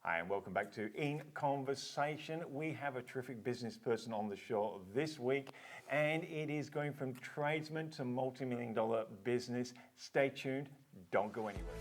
Hi, and welcome back to In Conversation. We have a terrific business person on the show this week, and it is going from tradesman to multi-million dollar business. Stay tuned, don't go anywhere.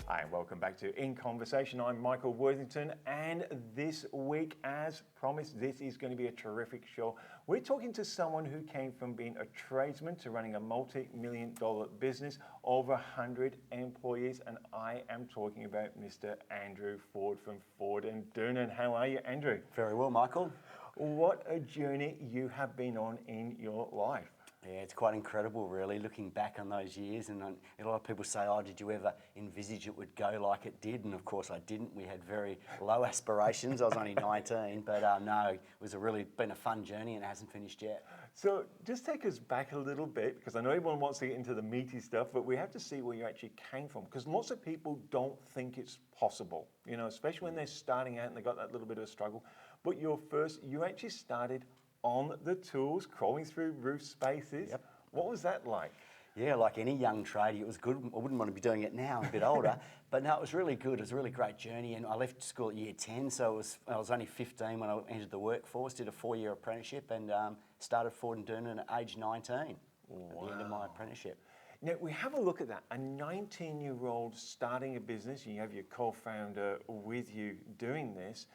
Hi, and welcome back to In Conversation. I'm Michael Worthington, and this week, as promised, this is going to be a terrific show. We're talking to someone who came from being a tradesman to running a multi-million dollar business, over 100 employees, and I am talking about Mr. Andrew Ford from Ford and Doonan. How are you, Andrew? Very well, Michael. What a journey you have been on in your life. Yeah, it's quite incredible, really, looking back on those years. And a lot of people say, oh, did you ever envisage it would go like it did? And of course I didn't. We had very low aspirations. I was only 19, but no, it was been a fun journey and it hasn't finished yet. So just take us back a little bit, because I know everyone wants to get into the meaty stuff, but we have to see where you actually came from, because lots of people don't think it's possible, you know, especially when they're starting out and they've got that little bit of a struggle. But you actually started on the tools, crawling through roof spaces. Yep. What was that like? Yeah, like any young tradie, it was good. I wouldn't want to be doing it now, I'm a bit older. But no, it was really good. It was a really great journey. And I left school at year 10, so I was only 15 when I entered the workforce, did a 4-year apprenticeship, and started Ford and Doonan at age 19 Wow. at the end of my apprenticeship. Now, we have a look at that. A 19-year-old starting a business, you have your co-founder with you doing this.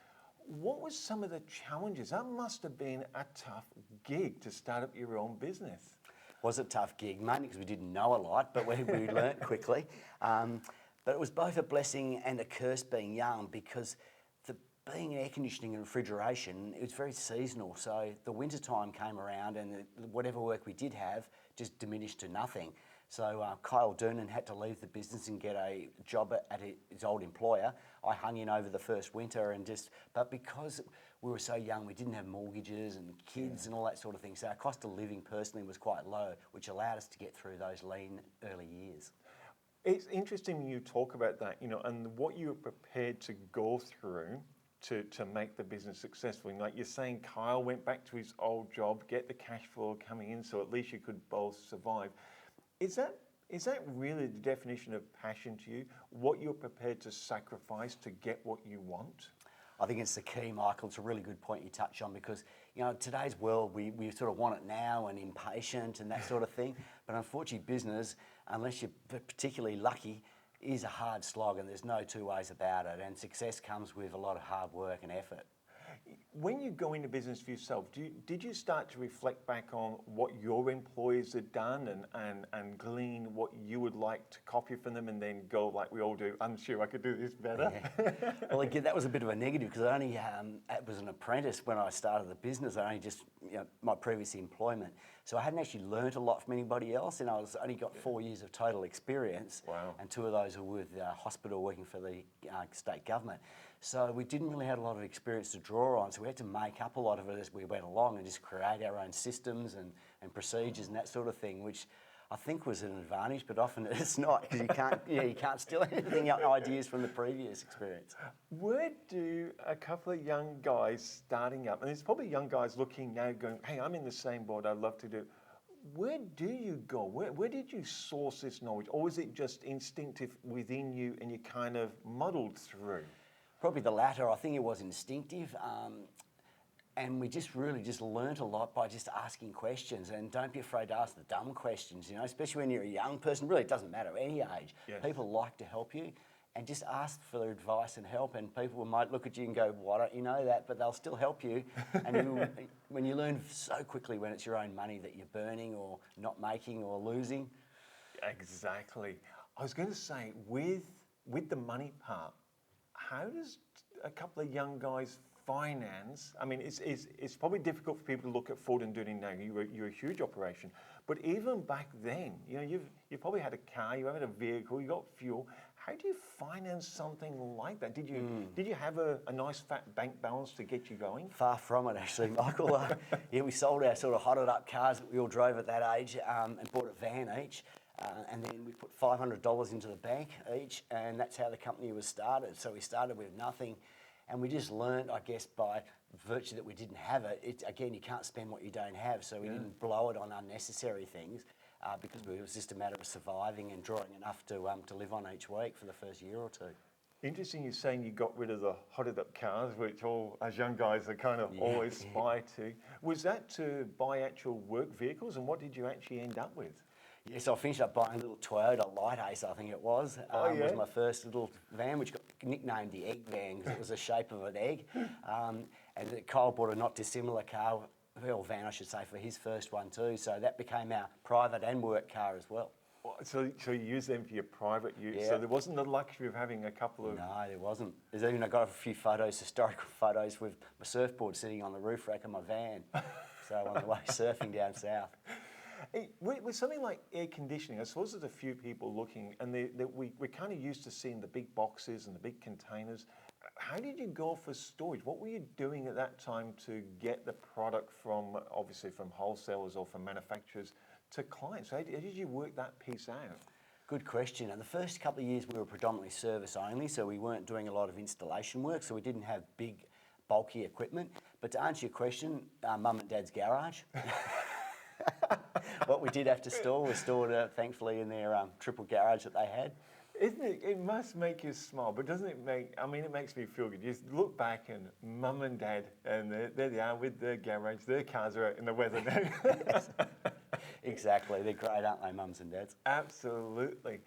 What was some of the challenges? That must have been a tough gig to start up your own business. Was a tough gig, mainly because we didn't know a lot, but we learnt quickly. But it was both a blessing and a curse being young, because being air conditioning and refrigeration, it was very seasonal. So the winter time came around and whatever work we did have just diminished to nothing. So Kyle Doonan had to leave the business and get a job at his old employer. I hung in over the first winter but because we were so young, we didn't have mortgages and kids and all that sort of thing. So our cost of living personally was quite low, which allowed us to get through those lean early years. It's interesting when you talk about that, you know, and what you were prepared to go through to make the business successful. And like you're saying, Kyle went back to his old job, get the cash flow coming in, so at least you could both survive. Is that really the definition of passion to you? What you're prepared to sacrifice to get what you want? I think it's the key, Michael. It's a really good point you touch on, because, you know, today's world, we sort of want it now and impatient and that sort of thing. But unfortunately, business, unless you're particularly lucky, is a hard slog, and there's no two ways about it. And success comes with a lot of hard work and effort. When you go into business for yourself, did you start to reflect back on what your employers had done and glean what you would like to copy from them, and then go like we all do, I'm sure I could do this better? Yeah. Well, again, that was a bit of a negative, because I only was an apprentice when I started the business. I only just, you know, my previous employment. So I hadn't actually learnt a lot from anybody else, and I only got 4 years of total experience. Wow. And 2 of those were with the hospital working for the state government. So we didn't really have a lot of experience to draw on, so we had to make up a lot of it as we went along and just create our own systems and procedures and that sort of thing, which I think was an advantage, but often it's not, because you can't steal anything, ideas from the previous experience. Where do a couple of young guys starting up, and there's probably young guys looking now going, hey, I'm in the same boat, I'd love to do, where do you go? Where did you source this knowledge? Or was it just instinctive within you and you kind of muddled through? Probably the latter. I think it was instinctive. And we just learnt a lot by just asking questions. And don't be afraid to ask the dumb questions, you know, especially when you're a young person. Really, it doesn't matter, any age. Yes. People like to help you, and just ask for their advice and help. And people might look at you and go, why don't you know that? But they'll still help you. And when you learn so quickly when it's your own money that you're burning or not making or losing. Exactly. I was going to say, with the money part, how does a couple of young guys finance? I mean, it's probably difficult for people to look at Ford and Doonan now. You're a huge operation, but even back then, you know, you've probably had a car, you had a vehicle, you got fuel. How do you finance something like that? Did you have a nice fat bank balance to get you going? Far from it, actually, Michael. Yeah, we sold our sort of hotted up cars that we all drove at that age, and bought a van each. And then we put $500 into the bank each, and that's how the company was started. So we started with nothing, and we just learned, I guess, by virtue that we didn't have it, again, you can't spend what you don't have, so we didn't blow it on unnecessary things because it was just a matter of surviving and drawing enough to live on each week for the first year or two. Interesting you're saying you got rid of the hotted up cars, which all, as young guys, are kind of always aspire to. Was that to buy actual work vehicles, and what did you actually end up with? Yes, I finished up buying a little Toyota Light Ace, I think it was. It was my first little van, which got nicknamed the Egg Van because it was the shape of an egg. And Kyle bought a not dissimilar car, or van I should say, for his first one too. So that became our private and work car as well. So you use them for your private use. Yeah. So there wasn't the luxury of having a couple of... No, there wasn't. There's even, I got a few photos, historical photos with my surfboard sitting on the roof rack of my van. So on the way surfing down south. Hey, with something like air conditioning, I suppose there's a few people looking, and we're kind of used to seeing the big boxes and the big containers. How did you go for storage? What were you doing at that time to get the product from, obviously from wholesalers or from manufacturers, to clients? How did you work that piece out? Good question. And the first couple of years we were predominantly service only, so we weren't doing a lot of installation work, so we didn't have big, bulky equipment. But to answer your question, Mum and Dad's garage. What we did have to store was stored, thankfully, in their triple garage that they had. Isn't it? It must make you smile, but doesn't it make? I mean, it makes me feel good. You just look back and Mum and Dad, and there they are with their garage. Their cars are out in the weather now. Exactly, they're great, aren't they, mums and dads? Absolutely.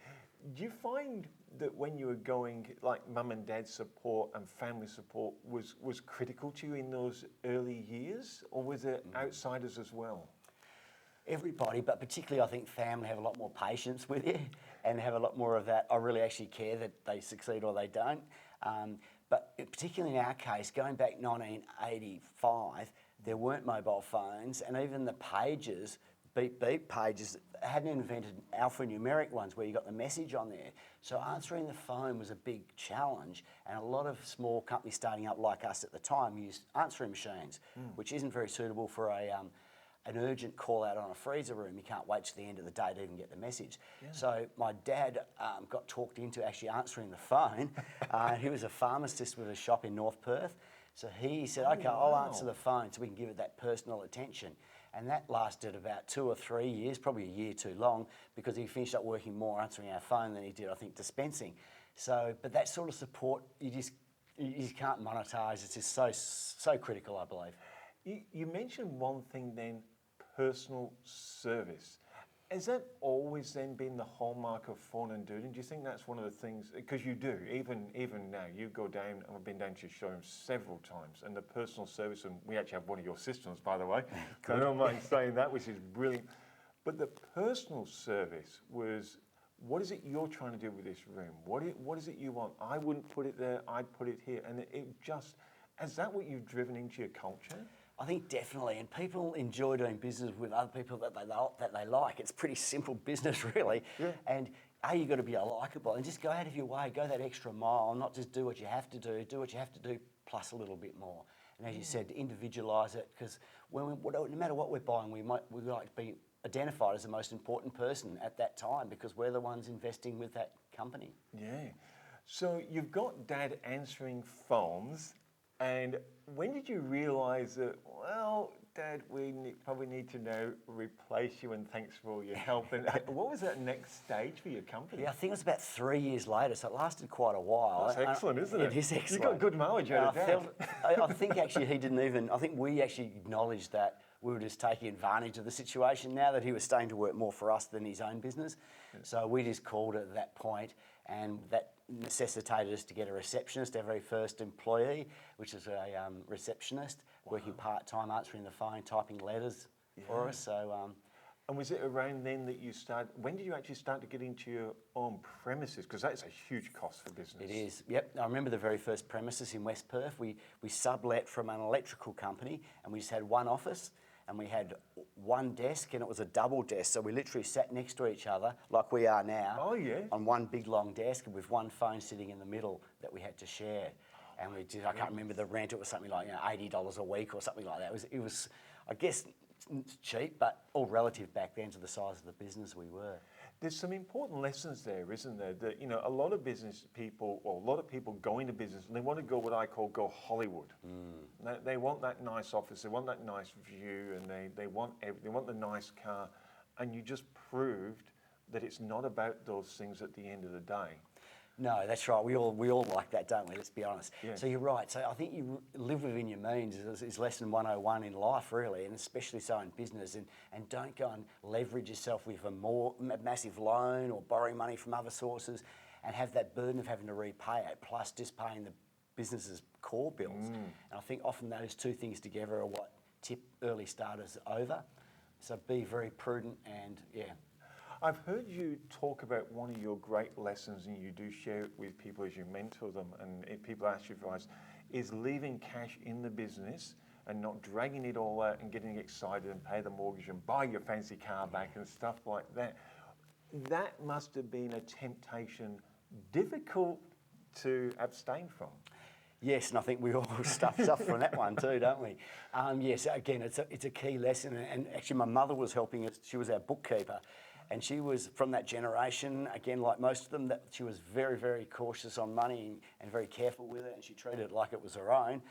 Do you find that when you were going, like Mum and Dad support and family support was critical to you in those early years, or was it outsiders as well? Everybody, but particularly I think family have a lot more patience with you and have a lot more of that, I really actually care that they succeed or they don't. But particularly in our case, going back 1985, there weren't mobile phones, and even the pages, beep beep pages, hadn't invented alphanumeric ones where you got the message on there. So answering the phone was a big challenge, and a lot of small companies starting up like us at the time used answering machines, which isn't very suitable for an urgent call out on a freezer room. You can't wait to the end of the day to even get the message. Yeah. So my dad got talked into actually answering the phone. He was a pharmacist with a shop in North Perth. So he said, okay, I'll answer the phone so we can give it that personal attention. And that lasted about 2 or 3 years, probably a year too long, because he finished up working more answering our phone than he did, I think, dispensing. So, but that sort of support, you just can't monetize. It's just so critical, I believe. You mentioned one thing then, personal service. Has that always then been the hallmark of Fawn and Doodle? Do you think that's one of the things, because you do, even now, you go down, and I've been down to your showroom several times, and the personal service, and we actually have one of your systems, by the way. I don't mind saying that, which is brilliant. But the personal service was, what is it you're trying to do with this room? What is it you want? I wouldn't put it there, I'd put it here. And it just, is that what you've driven into your culture? I think definitely, and people enjoy doing business with other people that they like. It's pretty simple business, really. Yeah. And you've got to be likeable, and just go out of your way, go that extra mile, not just do what you have to do what you have to do plus a little bit more. And as you said, individualise it, because no matter what we're buying, we like to be identified as the most important person at that time because we're the ones investing with that company. Yeah. So you've got Dad answering phones. And when did you realise that, well, Dad, we probably need to now replace you, and thanks for all your help? And what was that next stage for your company? Yeah, I think it was about 3 years later, so it lasted quite a while. That's excellent, isn't it? It is excellent. You got good mileage out of Dad. I think actually I think we actually acknowledged that we were just taking advantage of the situation now that he was starting to work more for us than his own business. Yeah. So we just called it at that point, and that necessitated us to get a receptionist, our very first employee, which is a receptionist, working part-time, answering the phone, typing letters for us. So, and was it around then that you started, when did you actually start to get into your own premises? Because that's a huge cost for business. It is, yep. I remember the very first premises in West Perth. We sublet from an electrical company, and we just had one office, and we had one desk, and it was a double desk. So we literally sat next to each other, like we are now, on one big long desk with one phone sitting in the middle that we had to share. And we did, I can't remember the rent, it was something like $80 a week or something like that. It was I guess, it's cheap, but all relative back then to the size of the business we were. There's some important lessons there, isn't there? That, you know, a lot of business people, or a lot of people go into business and they want to go what I call go Hollywood. They want that nice office, they want that nice view, and they want the nice car. And you just proved that it's not about those things at the end of the day. No, that's right. We all like that, don't we? Let's be honest. Yeah. So you're right. So I think you live within your means is lesson 101 in life, really, and especially so in business. And don't go and leverage yourself with a massive loan or borrowing money from other sources and have that burden of having to repay it, plus just paying the business's core bills. And I think often those two things together are what tip early starters over. So be very prudent and, yeah. I've heard you talk about one of your great lessons, and you do share it with people as you mentor them, and if people ask you advice, is leaving cash in the business and not dragging it all out and getting excited and pay the mortgage and buy your fancy car back and stuff like that. That must have been a temptation difficult to abstain from. Yes, and I think we all stuffed from that one too, don't we? Yes, again, it's a key lesson, and actually my mother was helping us. She was our bookkeeper. And she was from that generation, again, like most of them, that she was very, very cautious on money and very careful with it, and she treated it like it was her own,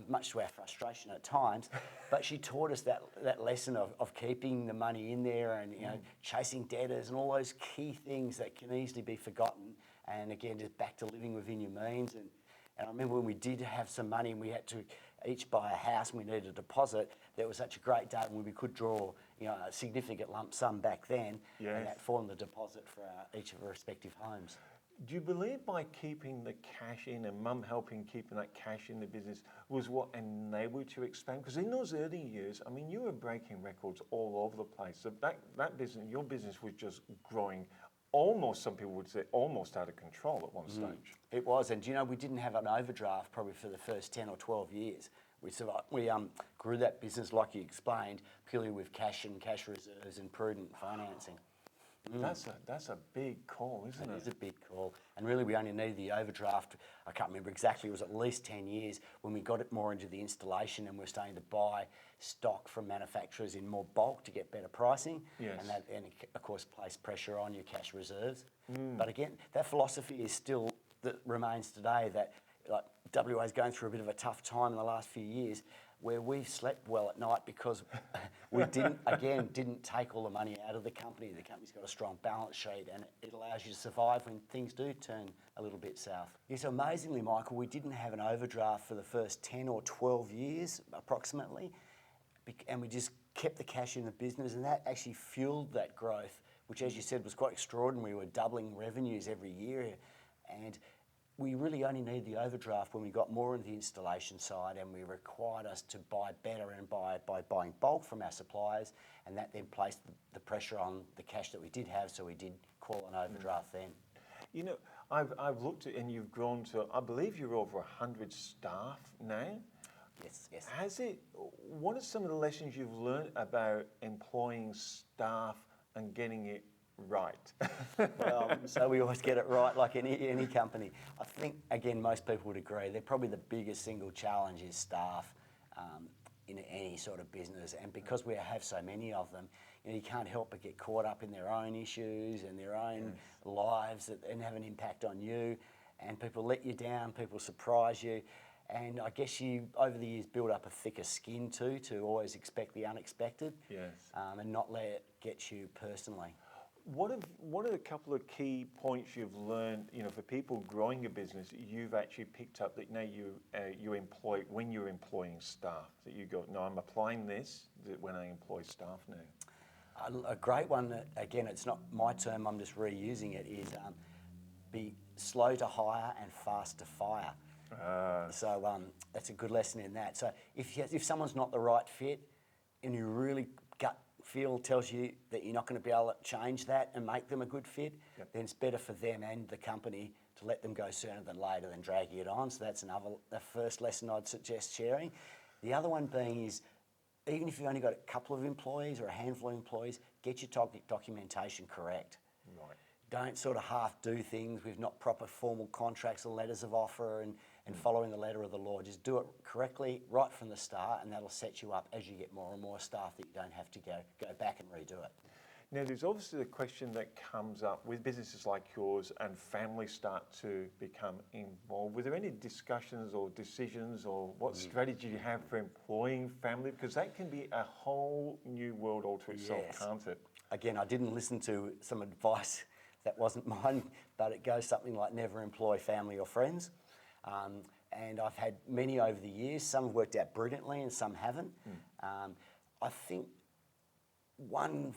much to our frustration at times. But she taught us that lesson of keeping the money in there and, you know, chasing debtors and all those key things that can easily be forgotten. And again, just back to living within your means. And I remember when we did have some money and we had to each buy a house and we needed a deposit, there was such a great day when we could draw, you know, a significant lump sum back then, Yes. and that formed the deposit for each of our respective homes. Do you believe by keeping the cash in and mum helping keeping that cash in the business was what enabled you to expand? Because in those early years, I mean, you were breaking records all over the place. So that business, your business was just growing almost, some people would say, almost out of control at one stage. It was, and you know, we didn't have an overdraft probably for the first 10 or 12 years. We grew that business, like you explained, purely with cash and cash reserves and prudent financing. That's a big call, isn't it? It is a big call, and really we only needed the overdraft. I can't remember exactly. It was at least 10 years when we got it more into the installation, and we're starting to buy stock from manufacturers in more bulk to get better pricing. Yes. And that, of course, placed pressure on your cash reserves. But again, that philosophy is still that remains today. That like WA is going through a bit of a tough time in the last few years, where we've slept well at night because we didn't take all the money out of the company. The company's got a strong balance sheet, and it allows you to survive when things do turn a little bit south. Yes, amazingly, Michael, we didn't have an overdraft for the first 10 or 12 years, approximately, and we just kept the cash in the business, and that actually fueled that growth, which, as you said, was quite extraordinary. We were doubling revenues every year, and we really only needed the overdraft when we got more into the installation side, and we required us to buy better and by buying bulk from our suppliers, and that then placed the pressure on the cash that we did have, so we did call an overdraft then. You know, I've looked at, and you've grown to, I believe you're over 100 staff now. Yes. What are some of the lessons you've learned about employing staff and getting it right? Well, so we always get it right, like any company. I think, again, most people would agree, they're probably the biggest single challenge is staff in any sort of business. And because we have so many of them, you know, you can't help but get caught up in their own issues and their own lives and have an impact on you. And people let you down, people surprise you. And I guess you, over the years, build up a thicker skin too, to always expect the unexpected. Yes. And not let it get you personally. What are a couple of key points you've learned, you know, for people growing a business, you've actually picked up that now you employ, when you're employing staff, that you go, no, I'm applying this when I employ staff now? A great one, that, again, it's not my term, I'm just reusing it, is be slow to hire and fast to fire. So that's a good lesson in that. So if someone's not the right fit and you really gut feel tells you that you're not going to be able to change that and make them a good fit, then it's better for them and the company to let them go sooner than later than dragging it on. So that's the first lesson I'd suggest sharing. The other one being is, even if you've only got a couple of employees or a handful of employees, get your documentation correct. Right. Don't sort of half do things with not proper formal contracts or letters of offer, and following the letter of the law. Just do it correctly right from the start, and that'll set you up as you get more and more staff that you don't have to go back and redo it. Now, there's obviously the question that comes up with businesses like yours and families start to become involved. Were there any discussions or decisions or what strategy you have for employing family? Because that can be a whole new world all to itself, Yes. can't it? Again, I didn't listen to some advice that wasn't mine, but it goes something like never employ family or friends. And I've had many over the years. Some have worked out brilliantly and some haven't. I think one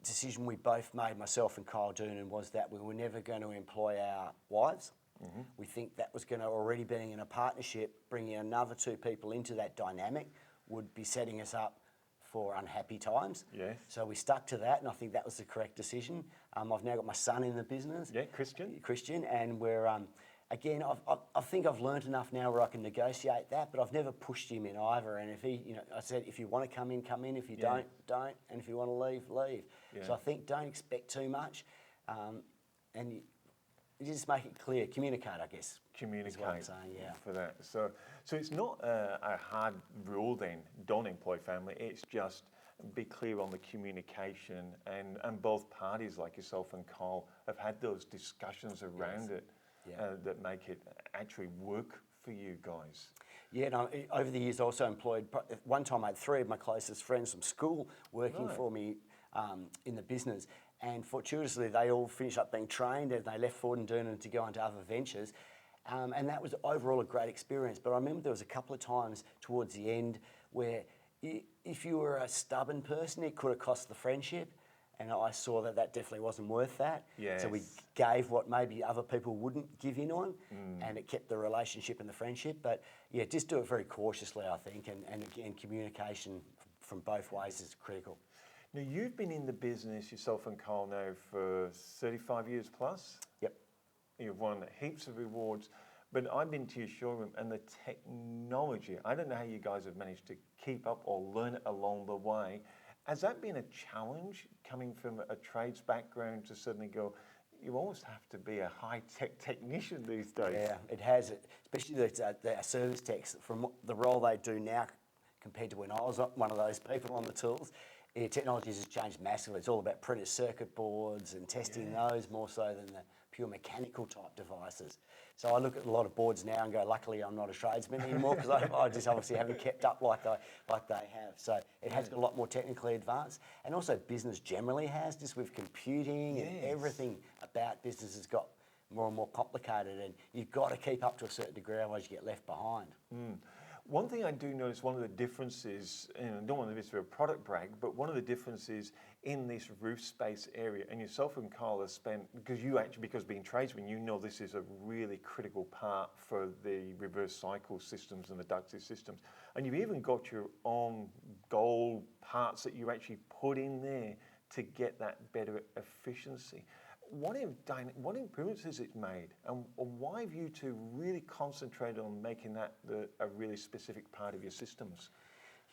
decision we both made, myself and Kyle Doonan, was that we were never going to employ our wives. We think that was going to, already being in a partnership, bringing another two people into that dynamic would be setting us up for unhappy times. Yes. So we stuck to that, and I think that was the correct decision. I've now got my son in the business. Yeah, Christian. And we're, again, I think I've learned enough now where I can negotiate that, but I've never pushed him in either. And if he, I said, if you want to come in, come in. If you don't, don't. And if you want to leave, leave. Yeah. So I think don't expect too much, and you just make it clear. Communicate, I guess. Communicate is what I'm saying, yeah. for that. So it's not a hard rule then, don't employ family. It's just be clear on the communication, and both parties, like yourself and Carl, have had those discussions around it that make it actually work for you guys. Yeah, no, over the years I also employed, one time I had three of my closest friends from school working for me in the business, and fortuitously they all finished up being trained and they left Ford and Doonan to go into other ventures, and that was overall a great experience. But I remember there was a couple of times towards the end where if you were a stubborn person, it could have cost the friendship, and I saw that definitely wasn't worth that. Yes. So we gave what maybe other people wouldn't give in on, and it kept the relationship and the friendship. But yeah, just do it very cautiously, I think, and again, communication from both ways is critical. Now, you've been in the business, yourself and Carl, now for 35 years plus. Yep. You've won heaps of rewards. But I've been to your showroom, and the technology, I don't know how you guys have managed to keep up or learn it along the way. Has that been a challenge, coming from a trades background, to suddenly go, you almost have to be a high-tech technician these days? Yeah, it has, especially the service techs, from the role they do now compared to when I was one of those people on the tools. Yeah, technology has changed massively. It's all about printed circuit boards and testing those more so than the pure mechanical type devices. So I look at a lot of boards now and go, luckily I'm not a tradesman anymore, because I just obviously haven't kept up like they have. So it has got a lot more technically advanced, and also business generally has, just with computing and everything about business has got more and more complicated, and you've got to keep up to a certain degree, otherwise you get left behind. One thing I do notice, one of the differences, and I don't want this to be a product brag, but one of the differences in this roof space area, and yourself and Carl have spent, because being tradesmen, you know this is a really critical part for the reverse cycle systems and the ducted systems. And you've even got your own gold parts that you actually put in there to get that better efficiency. What improvements has it made, and why have you two really concentrated on making that a really specific part of your systems?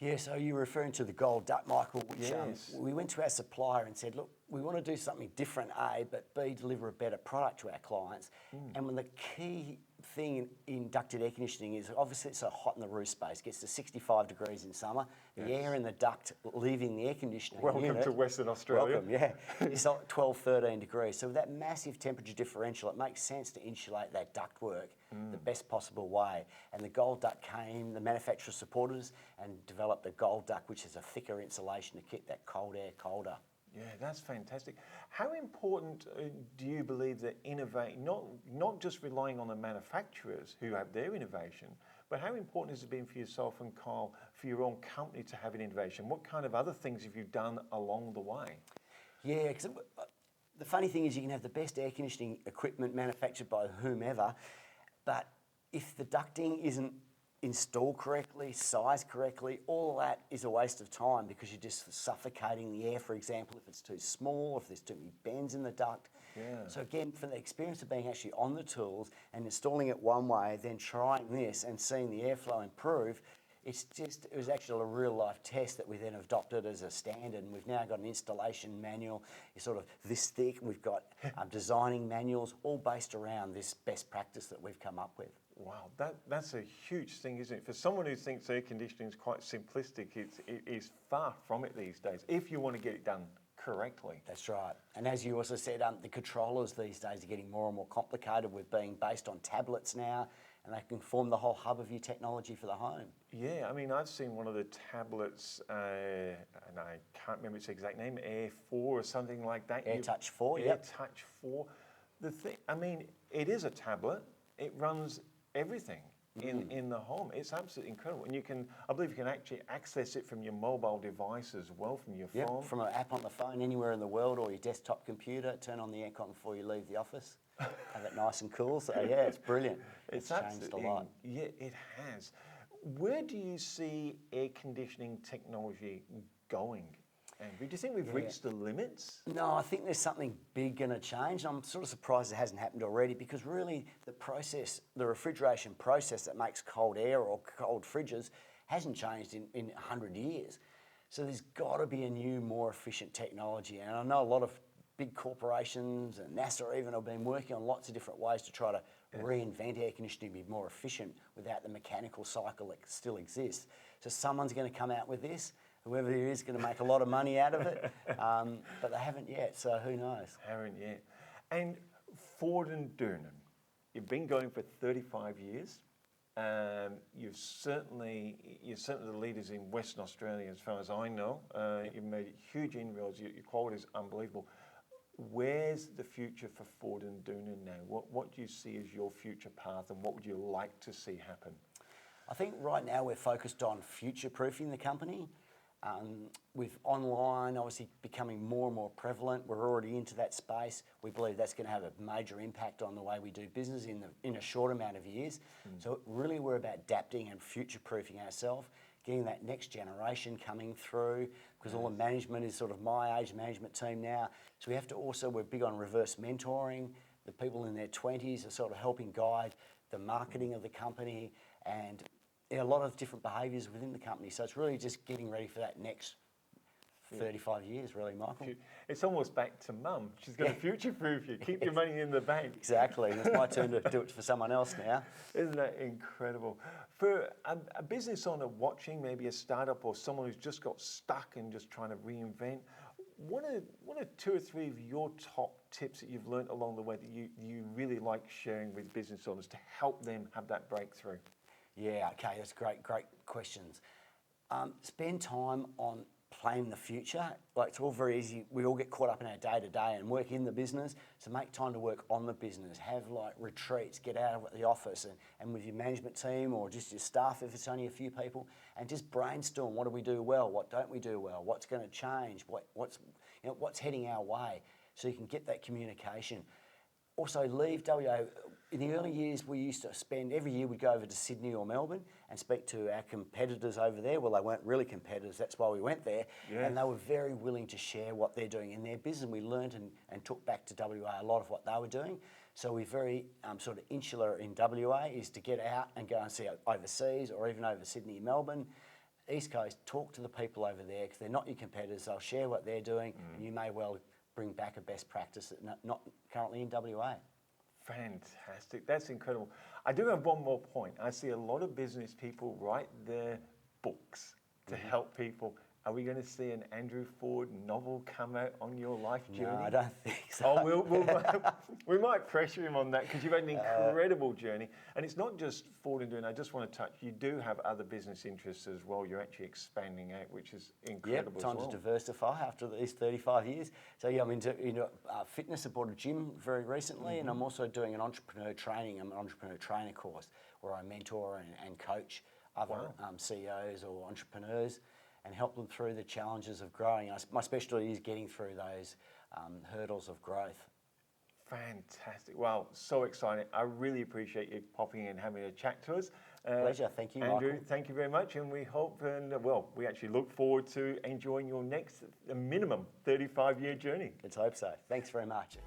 Yeah, so you're referring to the gold duct, Michael, which we went to our supplier and said, look, we want to do something different, A, but B, deliver a better product to our clients. And when the key thing in ducted air conditioning is, obviously it's so hot in the roof space, gets to 65 degrees in summer, the air in the duct leaving the air conditioning unit, to Western Australia. Welcome, it's like 12, 13 degrees. So with that massive temperature differential, it makes sense to insulate that ductwork the best possible way. And the gold duct came, the manufacturer supported us and developed the gold duct, which is a thicker insulation to keep that cold air colder. Yeah, that's fantastic. How important do you believe that not just relying on the manufacturers who have their innovation, but how important has it been for yourself and Carl, for your own company, to have an innovation? What kind of other things have you done along the way? Yeah, because the funny thing is you can have the best air conditioning equipment manufactured by whomever, but if the ducting isn't installed correctly, sized correctly, all that is a waste of time, because you're just suffocating the air, for example, if it's too small, if there's too many bends in the duct. So again, from the experience of being actually on the tools and installing it one way, then trying this and seeing the airflow improve, it was actually a real life test that we then adopted as a standard, and we've now got an installation manual. It's sort of this thick. We've got designing manuals, all based around this best practice that we've come up with. Wow, that's a huge thing, isn't it? For someone who thinks air conditioning is quite simplistic, it is far from it these days, if you want to get it done correctly. That's right. And as you also said, the controllers these days are getting more and more complicated with being based on tablets now, and they can form the whole hub of your technology for the home. Yeah, I mean, I've seen one of the tablets, and I can't remember its exact name, Air 4 or something like that. AirTouch 4, yep. AirTouch 4. The thing, I mean, it is a tablet. It runs everything in the home. It's absolutely incredible. And you can, I believe you can actually access it from your mobile device as well, from your phone. From an app on the phone anywhere in the world or your desktop computer. Turn on the aircon before you leave the office. Have it nice and cool. So yeah, it's brilliant. It's changed a lot. Yeah, it has. Where do you see air conditioning technology going, Andrew? Do you think we've reached the limits? No, I think there's something big going to change. I'm sort of surprised it hasn't happened already, because really the refrigeration process that makes cold air or cold fridges hasn't changed in 100 years. So there's got to be a new, more efficient technology. And I know a lot of big corporations and NASA even have been working on lots of different ways to try to reinvent air conditioning to be more efficient without the mechanical cycle that still exists. So someone's going to come out with this. Whoever it is going to make a lot of money out of it, but they haven't yet, so who knows? Haven't yet. And Ford and Durnan, you've been going for 35 years. You're certainly the leaders in Western Australia, as far as I know. You've made huge inroads. Your quality is unbelievable. Where's the future for Ford and Durnan now? What do you see as your future path, and what would you like to see happen? I think right now we're focused on future-proofing the company. With online obviously becoming more and more prevalent, we're already into that space. We believe that's going to have a major impact on the way we do business in a short amount of years. So really we're about adapting and future-proofing ourselves, getting that next generation coming through, because all the management is sort of my age management team now. So we have to also, we're big on reverse mentoring. The people in their 20s are sort of helping guide the marketing of the company, and a lot of different behaviours within the company. So it's really just getting ready for that next 35 years, really, Michael. It's almost back to mum. She's going to future-proof you. Keep your money in the bank. Exactly. It's my turn to do it for someone else now. Isn't that incredible? For a business owner watching, maybe a startup or someone who's just got stuck and just trying to reinvent, what are 2 or 3 of your top tips that you've learned along the way that you really like sharing with business owners to help them have that breakthrough? Yeah, okay, that's great questions. Spend time on planning the future. Like, it's all very easy. We all get caught up in our day-to-day and work in the business, so make time to work on the business. Have like retreats, get out of the office and with your management team or just your staff if it's only a few people, and just brainstorm. What do we do well? What don't we do well? What's going to change? What's heading our way? So you can get that communication. Also, leave WA. In the early years, we used to spend, every year we'd go over to Sydney or Melbourne and speak to our competitors over there. Well, they weren't really competitors, that's why we went there. Yeah. And they were very willing to share what they're doing in their business. We learned and took back to WA a lot of what they were doing. So we're very sort of insular in WA, is to get out and go and see overseas or even over Sydney, Melbourne. East Coast, talk to the people over there, because they're not your competitors. They'll share what they're doing, and you may well bring back a best practice that's not currently in WA. Fantastic. That's incredible. I do have one more point. I see a lot of business people write their books to help people. Are we going to see an Andrew Ford novel come out on your life journey? No, I don't think so. Oh, we might pressure him on that, because you've had an incredible journey. And it's not just Ford and Durnan. I just want to touch, you do have other business interests as well. You're actually expanding out, which is incredible. Time to diversify after these 35 years. So yeah, I'm into fitness. I bought a gym very recently, and I'm also doing an entrepreneur trainer course where I mentor and coach other CEOs or entrepreneurs and help them through the challenges of growing. My specialty is getting through those hurdles of growth. Fantastic. Well, so exciting. I really appreciate you popping in and having a chat to us. Pleasure. Thank you, Andrew, Michael. thank you very much. And we hope, we actually look forward to enjoying your next minimum 35-year journey. Let's hope so. Thanks very much.